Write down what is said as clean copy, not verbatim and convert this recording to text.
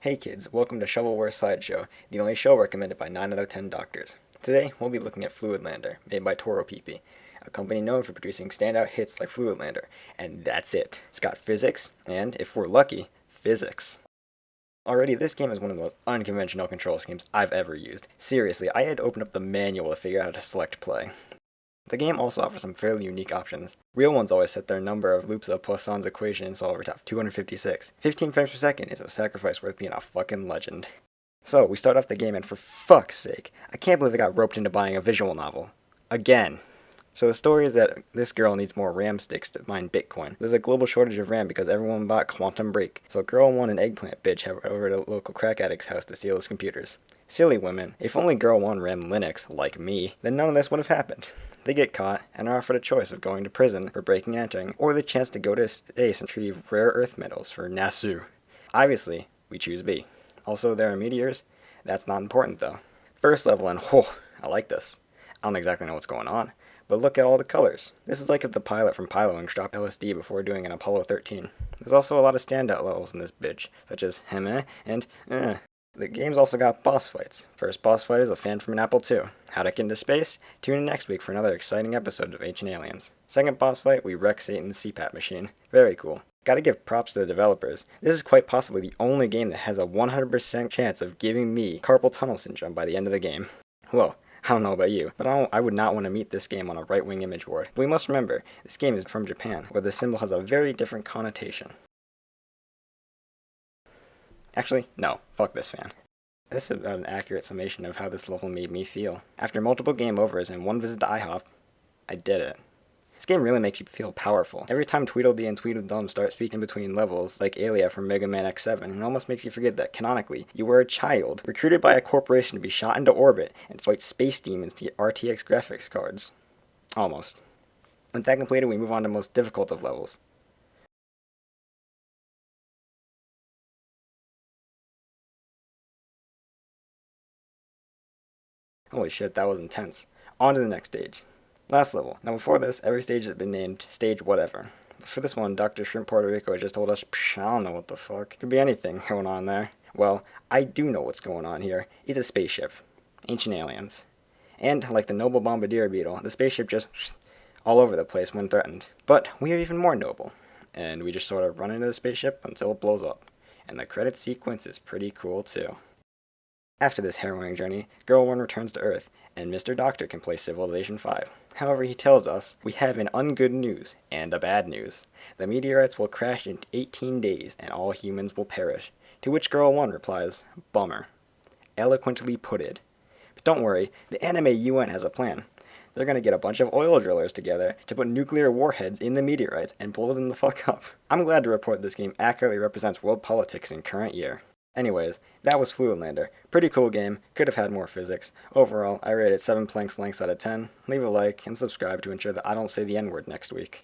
Hey kids, welcome to Shovelware Sideshow, the only show recommended by 9 out of 10 doctors. Today, we'll be looking at Fluidlander, made by Toro PP, a company known for producing standout hits like Fluidlander, and that's it. It's got physics, and, if we're lucky, physics. Already, this game is one of the most unconventional control schemes I've ever used. Seriously, I had to open up the manual to figure out how to select play. The game also offers some fairly unique options. Real ones always set their number of loops of Poisson's equation solver to 256. 15 frames per second is a sacrifice worth being a fucking legend. So, we start off the game and for fuck's sake, I can't believe I got roped into buying a visual novel. Again. So the story is that this girl needs more RAM sticks to mine Bitcoin. There's a global shortage of RAM because everyone bought Quantum Break. So girl 1 and Eggplant Bitch head over to the local crack addict's house to steal his computers. Silly women. If only girl 1 ran Linux, like me, then none of this would have happened. They get caught and are offered a choice of going to prison for breaking and entering, or the chance to go to space and retrieve rare earth metals for NASA. Obviously, we choose B. Also, there are meteors. That's not important though. First level and I like this. I don't exactly know what's going on, but look at all the colors. This is like if the pilot from Pilowings dropped LSD before doing an Apollo 13. There's also a lot of standout levels in this bitch, such as Heme and The game's also got boss fights. First boss fight is a fan from an Apple II. How to get into space? Tune in next week for another exciting episode of Ancient Aliens. Second boss fight, we wreck Satan's CPAP machine. Very cool. Gotta give props to the developers. This is quite possibly the only game that has a 100% chance of giving me carpal tunnel syndrome by the end of the game. Whoa. I don't know about you, but I would not want to meet this game on a right-wing image board. But we must remember, this game is from Japan, where the symbol has a very different connotation. Actually, no. Fuck this fan. This is about an accurate summation of how this level made me feel. After multiple game overs and one visit to IHOP, I did it. This game really makes you feel powerful. Every time Tweedledee and Tweedledum start speaking between levels, like Alia from Mega Man X7, it almost makes you forget that, canonically, you were a child, recruited by a corporation to be shot into orbit and fight space demons to get RTX graphics cards. Almost. With that completed, we move on to the most difficult of levels. Holy shit, that was intense. On to the next stage. Last level. Now before this, every stage has been named stage whatever. But for this one, Dr. Shrimp Puerto Rico has just told us, I don't know what the fuck. Could be anything going on there. Well, I do know what's going on here. It's a spaceship. Ancient aliens. And, like the noble bombardier beetle, the spaceship just all over the place when threatened. But we are even more noble. And we just sort of run into the spaceship until it blows up. And the credit sequence is pretty cool too. After this harrowing journey, Girl 1 returns to Earth, and Mr. Doctor can play Civilization 5. However, he tells us, we have an ungood news, and a bad news. The meteorites will crash in 18 days, and all humans will perish. To which Girl 1 replies, bummer. Eloquently putted. But don't worry, the anime UN has a plan. They're gonna get a bunch of oil drillers together to put nuclear warheads in the meteorites and blow them the fuck up. I'm glad to report this game accurately represents world politics in current year. Anyways, that was Fluidlander. Pretty cool game, could have had more physics. Overall, I rate it 7 planks lengths out of 10. Leave a like and subscribe to ensure that I don't say the N-word next week.